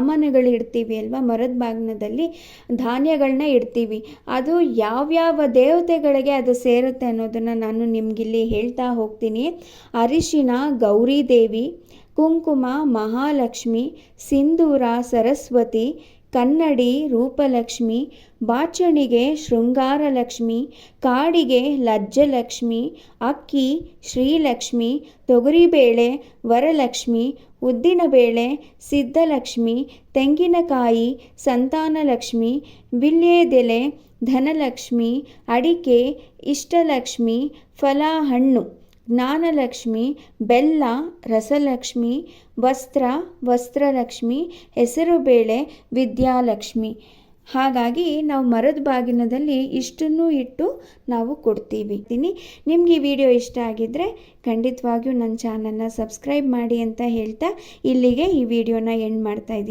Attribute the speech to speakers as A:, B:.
A: ಸಾಮಾನುಗಳು ಇಡ್ತೀವಿ ಅಲ್ವಾ, ಮರದ ಬಾಗಿನದಲ್ಲಿ ಧಾನ್ಯಗಳನ್ನ ಇಡ್ತೀವಿ. ಅದು ಯಾವ್ಯಾವ ದೇವತೆಗಳಿಗೆ ಅದು ಸೇರುತ್ತೆ ಅನ್ನೋದನ್ನು ನಾನು ನಿಮಗಿಲ್ಲಿ ಹೇಳ್ತಾ ಹೋಗ್ತೀನಿ. ಅರಿಶಿನ ಗೌರಿ ದೇವಿ, ಕುಂಕುಮ ಮಹಾಲಕ್ಷ್ಮಿ, ಸಿಂಧೂರ ಸರಸ್ವತಿ, ಕನ್ನಡಿ ರೂಪಲಕ್ಷ್ಮಿ, ಬಾಚಣಿಗೆ ಶೃಂಗಾರಲಕ್ಷ್ಮಿ, ಕಾಡಿಗೆ ಲಜ್ಜಲಕ್ಷ್ಮಿ, ಅಕ್ಕಿ ಶ್ರೀಲಕ್ಷ್ಮಿ, ತೊಗರಿಬೇಳೆ ವರಲಕ್ಷ್ಮಿ, ಉದ್ದಿನಬೇಳೆ ಸಿದ್ಧಲಕ್ಷ್ಮಿ, ತೆಂಗಿನಕಾಯಿ ಸಂತಾನಲಕ್ಷ್ಮಿ, ವಿಳ್ಯೆದೆಲೆ ಧನಲಕ್ಷ್ಮಿ, ಅಡಿಕೆ ಇಷ್ಟಲಕ್ಷ್ಮಿ, ಫಲ ಹಣ್ಣು ಜ್ಞಾನಲಕ್ಷ್ಮಿ, ಬೆಲ್ಲ ರಸಲಕ್ಷ್ಮಿ, ವಸ್ತ್ರ ವಸ್ತ್ರಲಕ್ಷ್ಮಿ, ಹೆಸರುಬೇಳೆ ವಿದ್ಯಾಲಕ್ಷ್ಮಿ. ಹಾಗಾಗಿ ನಾವು ಮರದ ಬಾಗಿನದಲ್ಲಿ ಇಷ್ಟನ್ನು ಇಟ್ಟು ನಾವು ಕೊಡ್ತೀವಿ. ನಿಮಗೆ ಈ ವಿಡಿಯೋ ಇಷ್ಟ ಆಗಿದ್ದರೆ ಖಂಡಿತವಾಗಿಯೂ ನನ್ನ ಚಾನಲ್ನ ಸಬ್ಸ್ಕ್ರೈಬ್ ಮಾಡಿ ಅಂತ ಹೇಳ್ತಾ ಇಲ್ಲಿಗೆ ಈ ವಿಡಿಯೋನ ಎಂಡ್ ಮಾಡ್ತಾ ಇದ್ದೀನಿ.